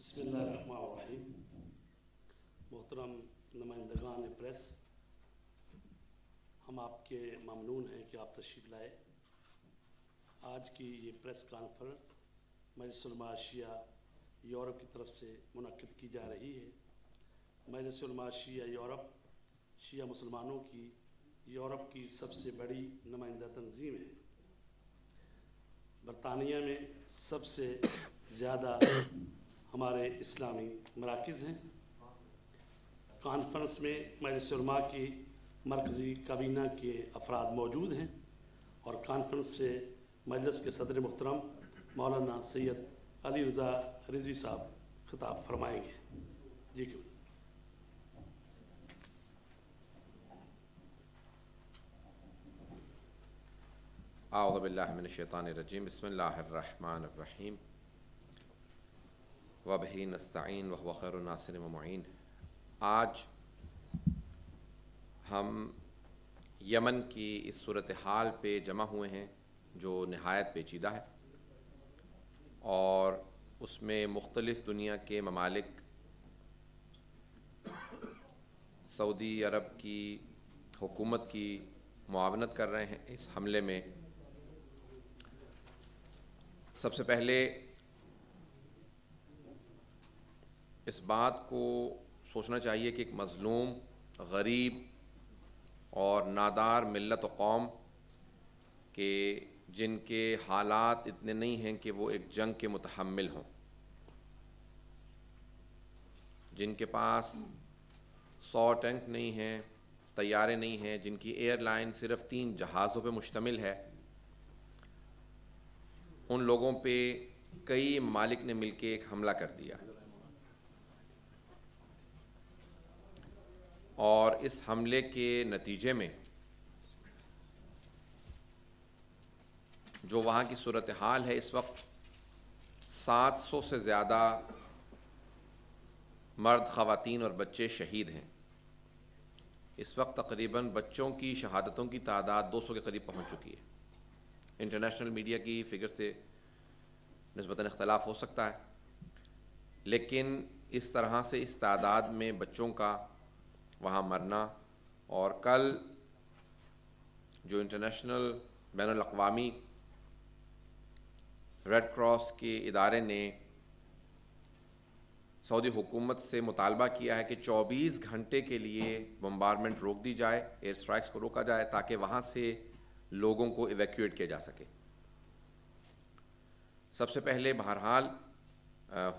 بسم اللہ الرحمن الرحیم۔ محترم نمائندگان پریس، ہم آپ کے ممنون ہیں کہ آپ تشریف لائے۔ آج کی یہ پریس کانفرنس مجلس علماء شیعہ یورپ کی طرف سے منعقد کی جا رہی ہے۔ مجلس علماء شیعہ یورپ شیعہ مسلمانوں کی یورپ کی سب سے بڑی نمائندہ تنظیم ہے۔ برطانیہ میں سب سے زیادہ ہمارے اسلامی مراکز ہیں۔ کانفرنس میں مجلس علماء کی مرکزی کابینہ کے افراد موجود ہیں اور کانفرنس سے مجلس کے صدر محترم مولانا سید علی رضا رضوی صاحب خطاب فرمائیں گے۔ جی کیوں؟ اعوذ باللہ من الشیطان الرجیم، بسم اللہ الرحمن الرحیم، وبہ نستعین وہو خیر الناصر و معین۔ آج ہم یمن کی اس صورتحال پہ جمع ہوئے ہیں جو نہایت پیچیدہ ہے، اور اس میں مختلف دنیا کے ممالک سعودی عرب کی حکومت کی معاونت کر رہے ہیں اس حملے میں۔ سب سے پہلے اس بات کو سوچنا چاہیے کہ ایک مظلوم، غریب اور نادار ملت و قوم کے جن کے حالات اتنے نہیں ہیں کہ وہ ایک جنگ کے متحمل ہوں، جن کے پاس 100 ٹینک نہیں ہیں، طیارے نہیں ہیں، جن کی ایئر لائن صرف 3 جہازوں پہ مشتمل ہے، ان لوگوں پہ کئی ممالک نے مل کے ایک حملہ کر دیا، اور اس حملے کے نتیجے میں جو وہاں کی صورتحال ہے، اس وقت 700 سے زیادہ مرد، خواتین اور بچے شہید ہیں۔ اس وقت تقریباً بچوں کی شہادتوں کی تعداد 200 کے قریب پہنچ چکی ہے۔ انٹرنیشنل میڈیا کی فگر سے نسبتاً اختلاف ہو سکتا ہے، لیکن اس طرح سے اس تعداد میں بچوں کا وہاں مرنا، اور کل جو انٹرنیشنل بین الاقوامی ریڈ کراس کے ادارے نے سعودی حکومت سے مطالبہ کیا ہے کہ 24 گھنٹے کے لیے بمبارمنٹ روک دی جائے، ایئر سٹرائکس کو روکا جائے، تاکہ وہاں سے لوگوں کو ایویکیویٹ کیا جا سکے۔ سب سے پہلے بہرحال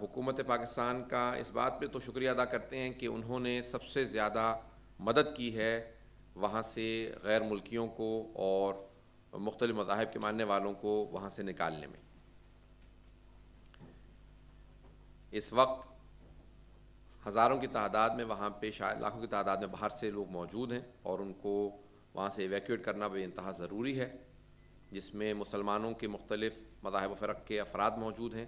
حکومت پاکستان کا اس بات پہ تو شکریہ ادا کرتے ہیں کہ انہوں نے سب سے زیادہ مدد کی ہے وہاں سے غیر ملکیوں کو اور مختلف مذاہب کے ماننے والوں کو وہاں سے نکالنے میں۔ اس وقت ہزاروں کی تعداد میں وہاں پہ، شاید لاکھوں کی تعداد میں باہر سے لوگ موجود ہیں، اور ان کو وہاں سے ایویکیویٹ کرنا بے انتہا ضروری ہے، جس میں مسلمانوں کے مختلف مذاہب و فرق کے افراد موجود ہیں،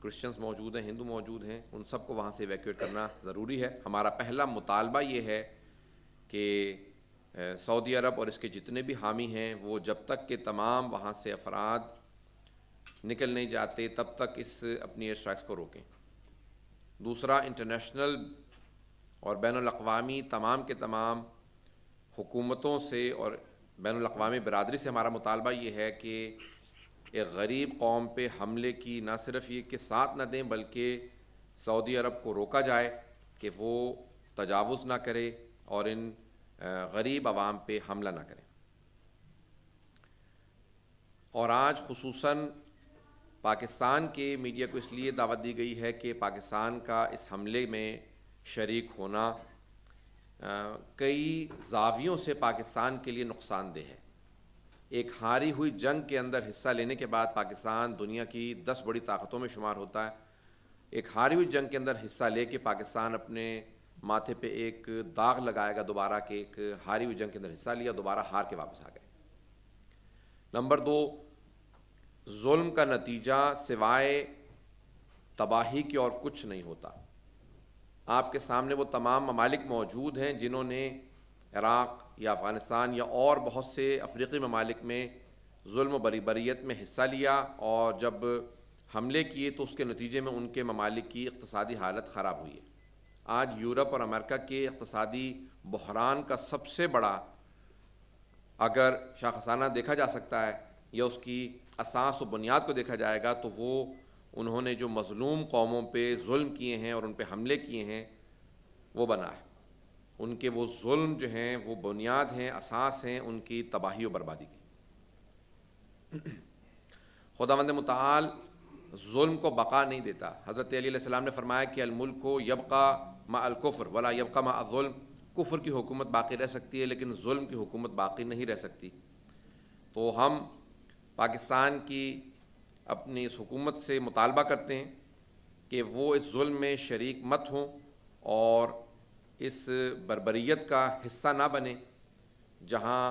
کرسچنز موجود ہیں، ہندو موجود ہیں، ان سب کو وہاں سے ایویکیویٹ کرنا ضروری ہے۔ ہمارا پہلا مطالبہ یہ ہے کہ سعودی عرب اور اس کے جتنے بھی حامی ہیں وہ جب تک کہ تمام وہاں سے افراد نکل نہیں جاتے تب تک اس اپنی ایئر اسٹرائکس کو روکیں۔ دوسرا، انٹرنیشنل اور بین الاقوامی تمام کے تمام حکومتوں سے اور بین الاقوامی برادری سے ہمارا مطالبہ یہ ہے کہ ایک غریب قوم پہ حملے کی نہ صرف یہ کہ ساتھ نہ دیں، بلکہ سعودی عرب کو روکا جائے کہ وہ تجاوز نہ کرے اور ان غریب عوام پہ حملہ نہ کرے۔ اور آج خصوصاً پاکستان کے میڈیا کو اس لیے دعوت دی گئی ہے کہ پاکستان کا اس حملے میں شریک ہونا کئی زاویوں سے پاکستان کے لیے نقصان دہ ہے۔ ایک ہاری ہوئی جنگ کے اندر حصہ لینے کے بعد پاکستان دنیا کی 10 بڑی طاقتوں میں شمار ہوتا ہے۔ ایک ہاری ہوئی جنگ کے اندر حصہ لے کے پاکستان اپنے ماتھے پہ ایک داغ لگائے گا دوبارہ کہ ایک ہاری ہوئی جنگ کے اندر حصہ لیا، دوبارہ ہار کے واپس آ گئے۔ نمبر 2، ظلم کا نتیجہ سوائے تباہی کے اور کچھ نہیں ہوتا۔ آپ کے سامنے وہ تمام ممالک موجود ہیں جنہوں نے عراق یا افغانستان یا اور بہت سے افریقی ممالک میں ظلم و بریت میں حصہ لیا، اور جب حملے کیے تو اس کے نتیجے میں ان کے ممالک کی اقتصادی حالت خراب ہوئی ہے۔ آج یورپ اور امریکہ کے اقتصادی بحران کا سب سے بڑا اگر شاخسانہ دیکھا جا سکتا ہے یا اس کی اساس و بنیاد کو دیکھا جائے گا تو وہ انہوں نے جو مظلوم قوموں پہ ظلم کیے ہیں اور ان پہ حملے کیے ہیں وہ بنا ہے۔ ان کے وہ ظلم جو ہیں وہ بنیاد ہیں، اساس ہیں ان کی تباہی و بربادی کی۔ خداوند متعال ظلم کو بقا نہیں دیتا۔ حضرت علی علیہ السلام نے فرمایا کہ الملک یبقى مع الکفر ولا یبقى مع الظلم، کفر کی حکومت باقی رہ سکتی ہے لیکن ظلم کی حکومت باقی نہیں رہ سکتی۔ تو ہم پاکستان کی اپنی اس حکومت سے مطالبہ کرتے ہیں کہ وہ اس ظلم میں شریک مت ہوں اور اس بربریت کا حصہ نہ بنے جہاں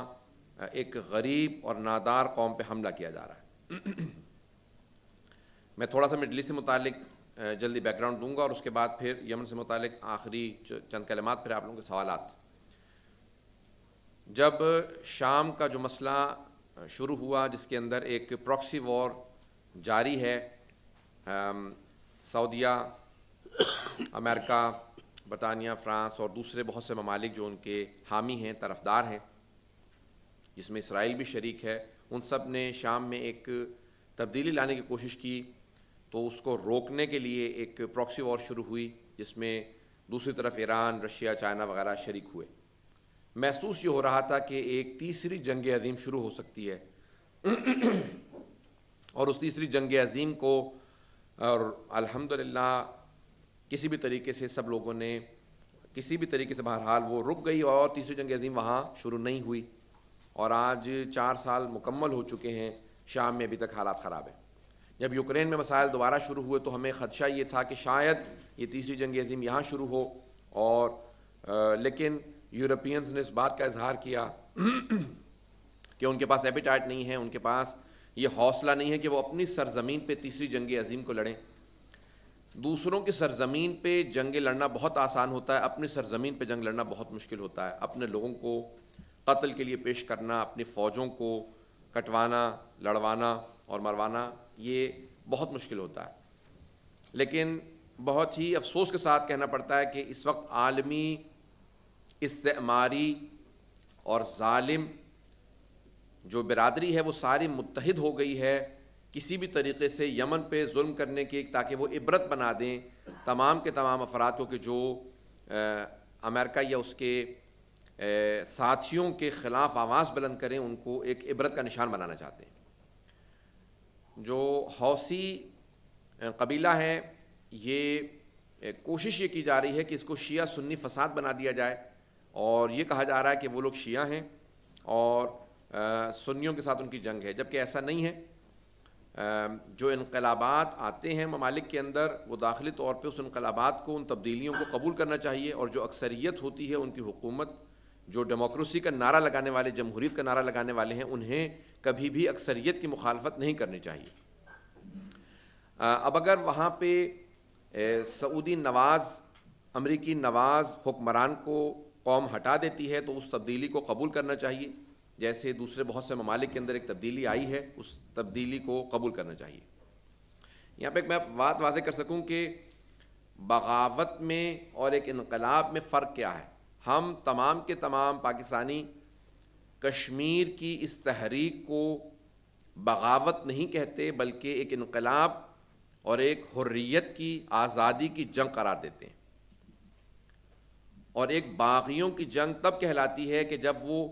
ایک غریب اور نادار قوم پہ حملہ کیا جا رہا ہے۔ میں تھوڑا سا مڈل ایسٹ سے متعلق جلدی بیک گراؤنڈ دوں گا اور اس کے بعد پھر یمن سے متعلق آخری چند کلمات پھر آپ لوگوں کے سوالات۔ جب شام کا جو مسئلہ شروع ہوا جس کے اندر ایک پراکسی وار جاری ہے، سعودیہ، امریکہ، برطانیہ، فرانس اور دوسرے بہت سے ممالک جو ان کے حامی ہیں، طرفدار ہیں، جس میں اسرائیل بھی شریک ہے، ان سب نے شام میں ایک تبدیلی لانے کی کوشش کی تو اس کو روکنے کے لیے ایک پراکسی وار شروع ہوئی جس میں دوسری طرف ایران، رشیا، چائنا وغیرہ شریک ہوئے۔ محسوس یہ ہو رہا تھا کہ ایک تیسری جنگ عظیم شروع ہو سکتی ہے اور اس تیسری جنگ عظیم کو اور الحمدللہ کسی بھی طریقے سے سب لوگوں نے کسی بھی طریقے سے بہرحال وہ رک گئی اور تیسری جنگ عظیم وہاں شروع نہیں ہوئی، اور آج 4 سال مکمل ہو چکے ہیں، شام میں ابھی تک حالات خراب ہیں۔ جب یوکرین میں مسائل دوبارہ شروع ہوئے تو ہمیں خدشہ یہ تھا کہ شاید یہ تیسری جنگ عظیم یہاں شروع ہو، اور لیکن یورپینز نے اس بات کا اظہار کیا کہ ان کے پاس ایپیٹائٹ نہیں ہے، ان کے پاس یہ حوصلہ نہیں ہے کہ وہ اپنی سرزمین پہ تیسری جنگ عظیم کو لڑیں۔ دوسروں کی سرزمین پہ جنگ لڑنا بہت آسان ہوتا ہے، اپنی سرزمین پہ جنگ لڑنا بہت مشکل ہوتا ہے۔ اپنے لوگوں کو قتل کے لیے پیش کرنا، اپنی فوجوں کو کٹوانا، لڑوانا اور مروانا، یہ بہت مشکل ہوتا ہے۔ لیکن بہت ہی افسوس کے ساتھ کہنا پڑتا ہے کہ اس وقت عالمی استعماری اور ظالم جو برادری ہے وہ ساری متحد ہو گئی ہے کسی بھی طریقے سے یمن پہ ظلم کرنے کی، تاکہ وہ عبرت بنا دیں تمام کے تمام افراد کو کہ جو امریکہ یا اس کے ساتھیوں کے خلاف آواز بلند کریں، ان کو ایک عبرت کا نشان بنانا چاہتے ہیں۔ جو حوثی قبیلہ ہے، یہ کوشش یہ کی جا رہی ہے کہ اس کو شیعہ سنی فساد بنا دیا جائے، اور یہ کہا جا رہا ہے کہ وہ لوگ شیعہ ہیں اور سنیوں کے ساتھ ان کی جنگ ہے، جبکہ ایسا نہیں ہے۔ جو انقلابات آتے ہیں ممالک کے اندر، وہ داخلی طور پہ اس انقلابات کو، ان تبدیلیوں کو قبول کرنا چاہیے، اور جو اکثریت ہوتی ہے ان کی حکومت، جو ڈیموکریسی کا نعرہ لگانے والے، جمہوریت کا نعرہ لگانے والے ہیں، انہیں کبھی بھی اکثریت کی مخالفت نہیں کرنی چاہیے۔ اب اگر وہاں پہ سعودی نواز، امریکی نواز حکمران کو قوم ہٹا دیتی ہے تو اس تبدیلی کو قبول کرنا چاہیے، جیسے دوسرے بہت سے ممالک کے اندر ایک تبدیلی آئی ہے، اس تبدیلی کو قبول کرنا چاہیے۔ یہاں پہ میں بات واضح کر سکوں کہ بغاوت میں اور ایک انقلاب میں فرق کیا ہے۔ ہم تمام کے تمام پاکستانی کشمیر کی اس تحریک کو بغاوت نہیں کہتے، بلکہ ایک انقلاب اور ایک حریت کی، آزادی کی جنگ قرار دیتے ہیں، اور ایک باغیوں کی جنگ تب کہلاتی ہے کہ جب وہ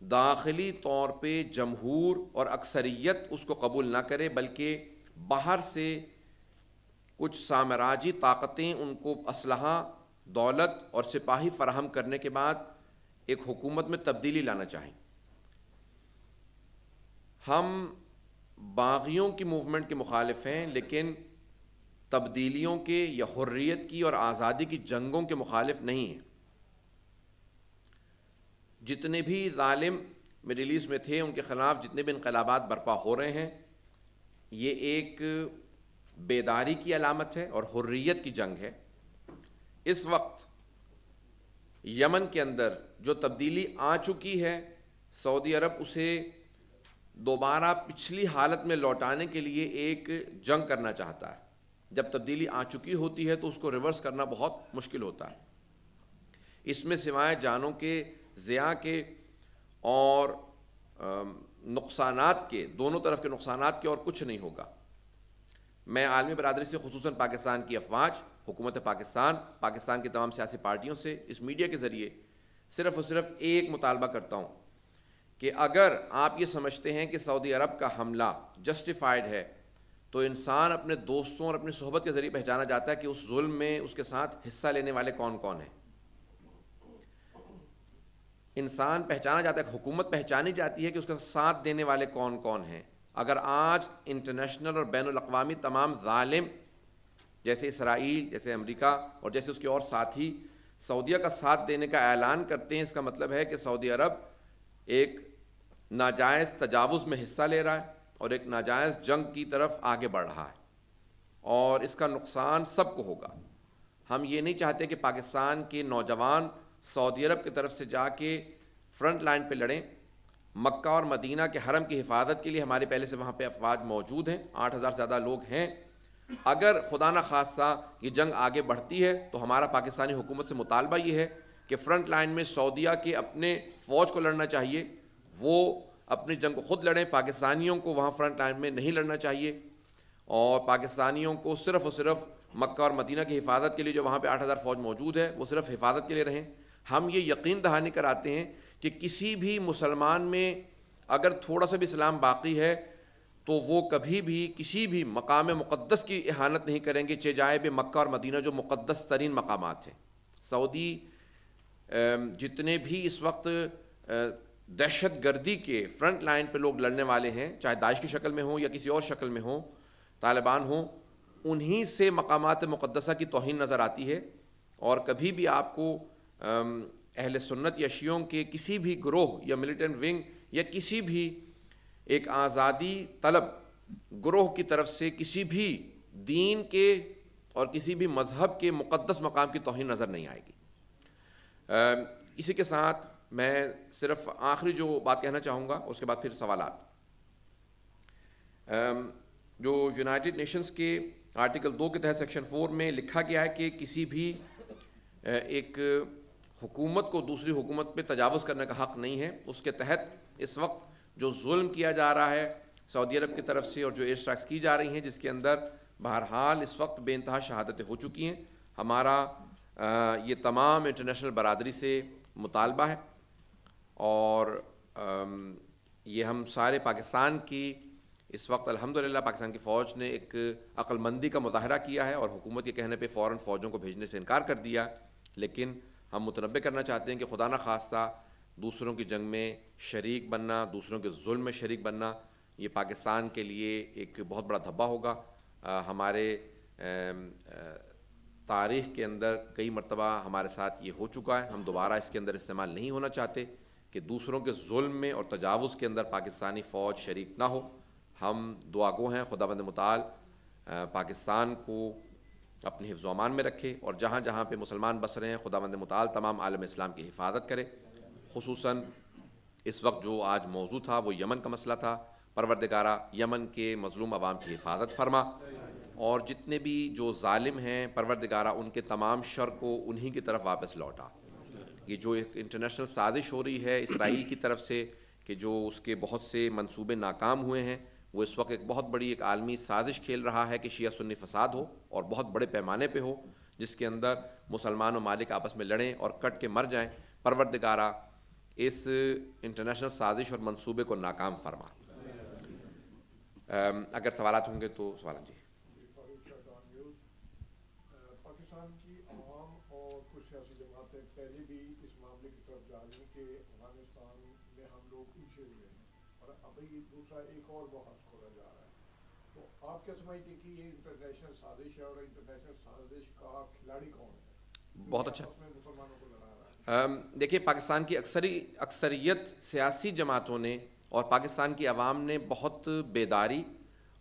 داخلی طور پہ جمہور اور اکثریت اس کو قبول نہ کرے، بلکہ باہر سے کچھ سامراجی طاقتیں ان کو اسلحہ، دولت اور سپاہی فراہم کرنے کے بعد ایک حکومت میں تبدیلی لانا چاہیں۔ ہم باغیوں کی موومنٹ کے مخالف ہیں، لیکن تبدیلیوں کے یا حریت کی اور آزادی کی جنگوں کے مخالف نہیں ہیں۔ جتنے بھی ظالم مڈل ایسٹ میں تھے، ان کے خلاف جتنے بھی انقلابات برپا ہو رہے ہیں، یہ ایک بیداری کی علامت ہے اور حریت کی جنگ ہے۔ اس وقت یمن کے اندر جو تبدیلی آ چکی ہے، سعودی عرب اسے دوبارہ پچھلی حالت میں لوٹانے کے لیے ایک جنگ کرنا چاہتا ہے. جب تبدیلی آ چکی ہوتی ہے تو اس کو ریورس کرنا بہت مشکل ہوتا ہے. اس میں سوائے جانوں کے ضیاع کے اور نقصانات کے، دونوں طرف کے نقصانات کے اور کچھ نہیں ہوگا. میں عالمی برادری سے، خصوصاً پاکستان کی افواج، حکومت پاکستان، پاکستان کی تمام سیاسی پارٹیوں سے اس میڈیا کے ذریعے صرف اور صرف ایک مطالبہ کرتا ہوں کہ اگر آپ یہ سمجھتے ہیں کہ سعودی عرب کا حملہ جسٹیفائڈ ہے تو انسان اپنے دوستوں اور اپنی صحبت کے ذریعے پہچانا جاتا ہے کہ اس ظلم میں اس کے ساتھ حصہ لینے والے کون کون ہیں. انسان پہچانا جاتا ہے، حکومت پہچانی جاتی ہے کہ اس کا ساتھ دینے والے کون کون ہیں. اگر آج انٹرنیشنل اور بین الاقوامی تمام ظالم جیسے اسرائیل، جیسے امریکہ اور جیسے اس کے اور ساتھی سعودیہ کا ساتھ دینے کا اعلان کرتے ہیں، اس کا مطلب ہے کہ سعودی عرب ایک ناجائز تجاوز میں حصہ لے رہا ہے اور ایک ناجائز جنگ کی طرف آگے بڑھ رہا ہے، اور اس کا نقصان سب کو ہوگا. ہم یہ نہیں چاہتے کہ پاکستان کے نوجوان سعودی عرب کی طرف سے جا کے فرنٹ لائن پہ لڑیں. مکہ اور مدینہ کے حرم کی حفاظت کے لیے ہمارے پہلے سے وہاں پہ افواج موجود ہیں، 8,000 سے زیادہ لوگ ہیں. اگر خدا نہ خواستہ یہ جنگ آگے بڑھتی ہے تو ہمارا پاکستانی حکومت سے مطالبہ یہ ہے کہ فرنٹ لائن میں سعودیہ کے اپنے فوج کو لڑنا چاہیے، وہ اپنی جنگ کو خود لڑیں. پاکستانیوں کو وہاں فرنٹ لائن میں نہیں لڑنا چاہیے، اور پاکستانیوں کو صرف اور صرف مکہ اور مدینہ کی حفاظت کے لیے جو وہاں پہ 8,000 فوج موجود ہے وہ صرف حفاظت کے لیے رہیں. ہم یہ یقین دہانی کراتے ہیں کہ کسی بھی مسلمان میں اگر تھوڑا سا بھی اسلام باقی ہے تو وہ کبھی بھی کسی بھی مقام مقدس کی اہانت نہیں کریں گے، چہ بے مکہ اور مدینہ جو مقدس ترین مقامات ہیں. سعودی جتنے بھی اس وقت دہشت گردی کے فرنٹ لائن پہ لوگ لڑنے والے ہیں، چاہے داعش کی شکل میں ہوں یا کسی اور شکل میں ہوں، طالبان ہوں، انہی سے مقامات مقدسہ کی توہین نظر آتی ہے. اور کبھی بھی آپ کو اہل سنت یا شیعوں کے کسی بھی گروہ یا ملیٹنٹ ونگ یا کسی بھی ایک آزادی طلب گروہ کی طرف سے کسی بھی دین کے اور کسی بھی مذہب کے مقدس مقام کی توہین نظر نہیں آئے گی. اسی کے ساتھ میں صرف آخری جو بات کہنا چاہوں گا، اس کے بعد پھر سوالات. جو یونائٹڈ نیشنز کے آرٹیکل 2 کے تحت سیکشن 4 میں لکھا گیا ہے کہ کسی بھی ایک حکومت کو دوسری حکومت پہ تجاوز کرنے کا حق نہیں ہے. اس کے تحت اس وقت جو ظلم کیا جا رہا ہے سعودی عرب کی طرف سے اور جو ایئر اسٹرائکس کی جا رہی ہیں، جس کے اندر بہرحال اس وقت بے انتہا شہادتیں ہو چکی ہیں، ہمارا یہ تمام انٹرنیشنل برادری سے مطالبہ ہے. اور یہ ہم سارے پاکستان کی اس وقت الحمدللہ پاکستان کی فوج نے ایک عقل مندی کا مظاہرہ کیا ہے اور حکومت کے کہنے پہ فوراً فوجوں کو بھیجنے سے انکار کر دیا. لیکن ہم متنبہ کرنا چاہتے ہیں کہ خدا نہ خواستہ دوسروں کی جنگ میں شریک بننا، دوسروں کے ظلم میں شریک بننا، یہ پاکستان کے لیے ایک بہت بڑا دھبا ہوگا. ہمارے تاریخ کے اندر کئی مرتبہ ہمارے ساتھ یہ ہو چکا ہے، ہم دوبارہ اس کے اندر استعمال نہیں ہونا چاہتے کہ دوسروں کے ظلم میں اور تجاوز کے اندر پاکستانی فوج شریک نہ ہو. ہم دعا گو ہیں خداوند متعال پاکستان کو اپنے حفظ و امان میں رکھے، اور جہاں جہاں پہ مسلمان بس رہے ہیں خداوند متعال تمام عالم اسلام کی حفاظت کرے. خصوصاً اس وقت جو آج موضوع تھا وہ یمن کا مسئلہ تھا. پروردگارہ یمن کے مظلوم عوام کی حفاظت فرما، اور جتنے بھی جو ظالم ہیں پروردگارہ ان کے تمام شر کو انہی کی طرف واپس لوٹا. یہ جو ایک انٹرنیشنل سازش ہو رہی ہے اسرائیل کی طرف سے کہ جو اس کے بہت سے منصوبے ناکام ہوئے ہیں، وہ اس وقت ایک بہت بڑی ایک عالمی سازش کھیل رہا ہے کہ شیعہ سنی فساد ہو اور بہت بڑے پیمانے پہ ہو، جس کے اندر مسلمان و ممالک آپس میں لڑیں اور کٹ کے مر جائیں. پروردگارہ اس انٹرنیشنل سازش اور منصوبے کو ناکام فرما. اگر سوالات ہوں گے تو سوالات. جی پاکستان کی عوام اور کچھ سیاسی جماعتیں پہلے بھی اس معاملے کی طرف جا رہی ہیں کہ افغانستان میں ہم لوگ پیچھے ہوئے ہیں، اور ابھی دوسرا ایک اور بحث کھولا جا رہا ہے. تو آپ کیا سمجھتے ہیں کہ یہ انٹرنیشنل سازش ہے، اور انٹرنیشنل سازش کا کھلاڑی کون ہے؟ بہت اچھا. اس میں مسلمانوں کو لڑا رہا ہے. دیکھیے پاکستان کی اکثریت سیاسی جماعتوں نے اور پاکستان کی عوام نے بہت بیداری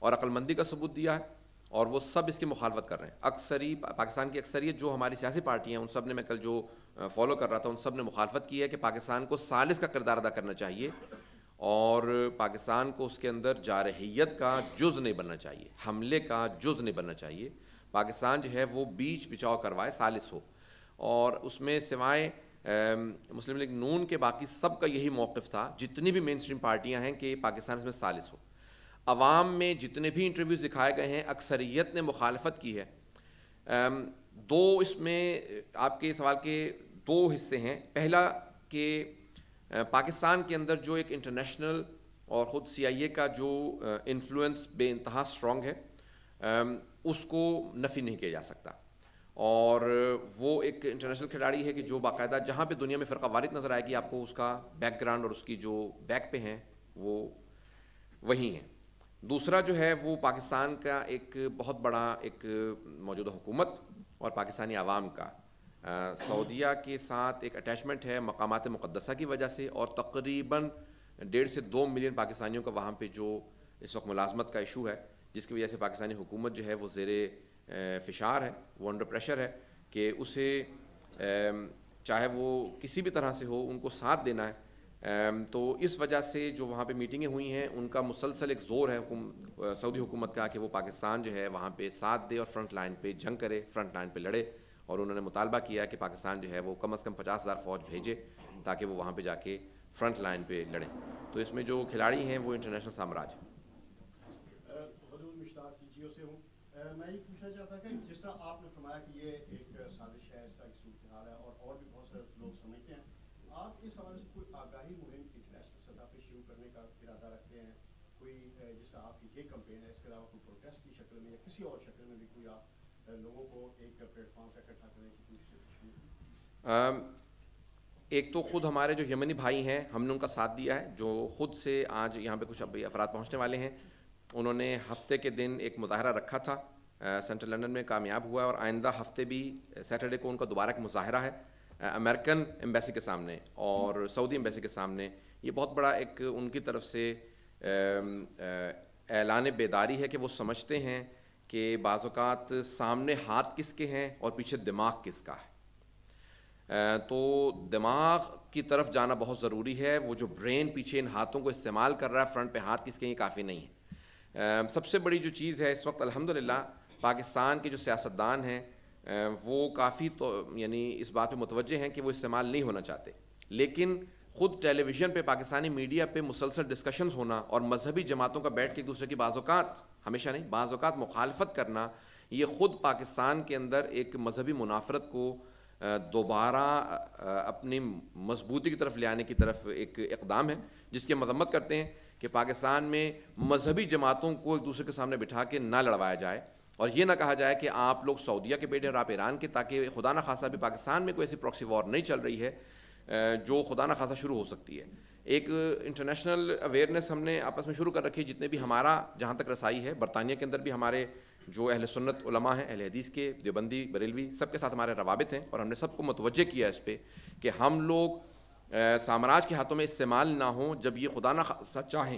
اور عقل مندی کا ثبوت دیا ہے، اور وہ سب اس کی مخالفت کر رہے ہیں. پاکستان کی اکثریت جو ہماری سیاسی پارٹیاں ہیں ان سب نے، میں کل جو فالو کر رہا تھا، ان سب نے مخالفت کی ہے کہ پاکستان کو ثالث کا کردار ادا کرنا چاہیے اور پاکستان کو اس کے اندر جارحیت کا جز نہیں بننا چاہیے، حملے کا جز نہیں بننا چاہیے. پاکستان جو ہے وہ بیچ بچاؤ کروائے، ثالث ہو. اور اس میں سوائے مسلم لیگ نون کے باقی سب کا یہی موقف تھا، جتنی بھی مین اسٹریم پارٹیاں ہیں، کہ پاکستان اس میں ثالث ہو. عوام میں جتنے بھی انٹرویوز دکھائے گئے ہیں اکثریت نے مخالفت کی ہے. دو اس میں آپ کے سوال کے دو حصے ہیں. پہلا کہ پاکستان کے اندر جو ایک انٹرنیشنل اور خود CIA کا جو انفلوئنس بے انتہا اسٹرانگ ہے، اس کو نفی نہیں کیا جا سکتا. اور وہ ایک انٹرنیشنل کھلاڑی ہے کہ جو باقاعدہ جہاں پہ دنیا میں فرقہ وارث نظر آئے گی آپ کو، اس کا بیک گراؤنڈ اور اس کی جو بیک پہ ہیں وہ وہی ہیں. دوسرا جو ہے وہ پاکستان کا ایک بہت بڑا ایک موجودہ حکومت اور پاکستانی عوام کا سعودیہ کے ساتھ ایک اٹیچمنٹ ہے مقامات مقدسہ کی وجہ سے، اور تقریباً 1.5 سے 2 ملین پاکستانیوں کا وہاں پہ جو اس وقت ملازمت کا ایشو ہے، جس کی وجہ سے پاکستانی حکومت جو ہے وہ زیر فشار ہے، وہ انڈر پریشر ہے کہ اسے چاہے وہ کسی بھی طرح سے ہو ان کو ساتھ دینا ہے. تو اس وجہ سے جو وہاں پہ میٹنگیں ہوئی ہیں ان کا مسلسل ایک زور ہے سعودی حکومت کا کہ وہ پاکستان جو ہے وہاں پہ ساتھ دے اور فرنٹ لائن پہ جنگ کرے، فرنٹ لائن پہ لڑے. اور انہوں نے مطالبہ کیا کہ پاکستان جو ہے وہ کم از کم 50,000 فوج بھیجے تاکہ وہ وہاں پہ جا کے فرنٹ لائن پہ لڑیں. تو اس میں جو کھلاڑی ہیں وہ انٹرنیشنل سامراج. میں یہ پوچھنا چاہتا کہ جس طرح آپ نے فرمایا کہ یہ ایک سازش ہے، اس کا ایک صورتحال ہے اور بھی بہت سارے لوگ سمجھتے ہیں، آپ اس حوالے سے کوئی آگاہی مہم انٹرنیشنل سطح پہ شروع کرنے کا ارادہ رکھتے ہیں؟ کوئی جس طرح آپ کی یہ کمپین ہے، اس کے علاوہ کوئی پروٹیسٹ کی شکل میں یا کسی اور شکل میں بھی کوئی آپ لوگوں کو ایک پلیٹ فارم پہ اکٹھا کرنے کی کوشش شروع؟ ایک تو خود ہمارے جو یمنی بھائی ہیں ہم نے ان کا ساتھ دیا ہے، جو خود سے آج یہاں پہ کچھ افراد پہنچنے والے ہیں. انہوں نے ہفتے کے دن ایک مظاہرہ رکھا تھا سینٹرل لنڈن میں، کامیاب ہوا ہے. اور آئندہ ہفتے بھی سیٹرڈے کو ان کا دوبارہ ایک مظاہرہ ہے امریکن ایمبیسی کے سامنے اور سعودی ایمبیسی کے سامنے. یہ بہت بڑا ایک ان کی طرف سے اعلان بیداری ہے کہ وہ سمجھتے ہیں کہ بعض اوقات سامنے ہاتھ کس کے ہیں اور پیچھے دماغ کس کا ہے. تو دماغ کی طرف جانا بہت ضروری ہے. وہ جو برین پیچھے ان ہاتھوں کو استعمال کر رہا ہے، فرنٹ پہ ہاتھ کس کے ہیں، یہ کافی نہیں ہے. سب سے بڑی جو چیز ہے اس وقت الحمدللہ پاکستان کے جو سیاستدان ہیں وہ کافی یعنی اس بات پہ متوجہ ہیں کہ وہ استعمال نہیں ہونا چاہتے. لیکن خود ٹیلی ویژن پہ پاکستانی میڈیا پہ مسلسل ڈسکشنز ہونا اور مذہبی جماعتوں کا بیٹھ کے ایک دوسرے کی بعض اوقات، ہمیشہ نہیں، بعض اوقات مخالفت کرنا، یہ خود پاکستان کے اندر ایک مذہبی منافرت کو دوبارہ اپنی مضبوطی کی طرف لے آنے کی طرف ایک اقدام ہے، جس کی مذمت کرتے ہیں کہ پاکستان میں مذہبی جماعتوں کو ایک دوسرے کے سامنے بٹھا کے نہ لڑوایا جائے اور یہ نہ کہا جائے کہ آپ لوگ سعودیہ کے بیٹے اور آپ ایران کے، تاکہ خدا نہ خواستہ بھی پاکستان میں کوئی ایسی پراکسی وار نہیں چل رہی ہے جو خدا نہ خواستہ شروع ہو سکتی ہے. ایک انٹرنیشنل اویئرنیس ہم نے آپس میں شروع کر رکھی، جتنے بھی ہمارا جہاں تک رسائی ہے. برطانیہ کے اندر بھی ہمارے جو اہل سنت علماء ہیں، اہل حدیث کے، دیوبندی، بریلوی، سب کے ساتھ ہمارے روابط ہیں اور ہم نے سب کو متوجہ کیا اس پہ کہ ہم لوگ سامراج کے ہاتھوں میں استعمال نہ ہوں. جب یہ خدا نہ خواستہ چاہیں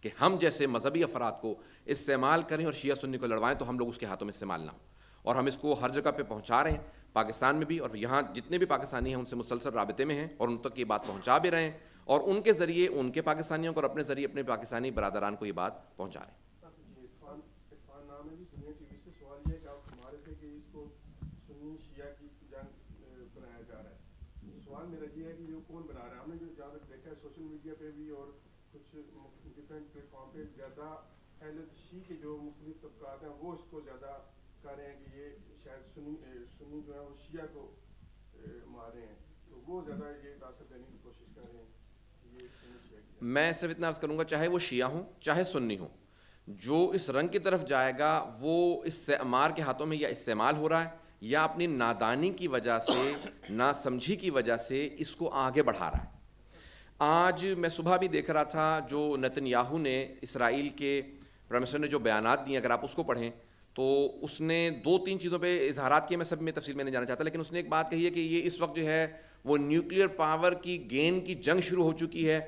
کہ ہم جیسے مذہبی افراد کو استعمال کریں اور شیعہ سنی کو لڑوائیں تو ہم لوگ اس کے ہاتھوں میں استعمال نہ ہوں. اور ہم اس کو ہر جگہ پہ پہنچا رہے ہیں، پاکستان میں بھی، اور یہاں جتنے بھی پاکستانی ہیں ان سے مسلسل رابطے میں ہیں اور ان تک یہ بات پہنچا بھی رہے ہیں اور ان کے ذریعے ان کے پاکستانیوں کو اور اپنے ذریعے اپنے پاکستانی برادران کو یہ بات پہنچا رہے ہیں. سوال میرا یہ ہے کہ یہ کون بنا رہا ہے؟ ہم نے جو جہاں تک دیکھا ہے سوشل میڈیا پہ بھی اور کچھ ڈفرینٹ پلیٹ فارم پہ زیادہ اہل شیعہ کے جو مختلف طبقات ہیں وہ اس کو زیادہ کہہ رہے ہیں کہ یہ شاید سنی جو ہے وہ شیعہ کو مار رہے ہیں، تو وہ زیادہ یہ تاثر دینے کی کوشش کر رہے ہیں کہ یہ سنی شیعہ کی. میں صرف اتنا عرض کروں گا، چاہے وہ شیعہ ہوں چاہے سنی ہوں، جو اس رنگ کی طرف جائے گا وہ استعمار کے ہاتھوں میں یا استعمال ہو رہا ہے یا اپنی نادانی کی وجہ سے، نا سمجھی کی وجہ سے اس کو آگے بڑھا رہا ہے. آج میں صبح بھی دیکھ رہا تھا جو نتن یاہو نے، اسرائیل کے پرائم منسٹر نے جو بیانات دیے، اگر آپ اس کو پڑھیں تو اس نے 2-3 چیزوں پہ اظہارات کیے. میں سب میں تفصیل میں نہیں جانا چاہتا، لیکن اس نے ایک بات کہی ہے کہ یہ اس وقت جو ہے وہ نیوکلیئر پاور کی گین کی جنگ شروع ہو چکی ہے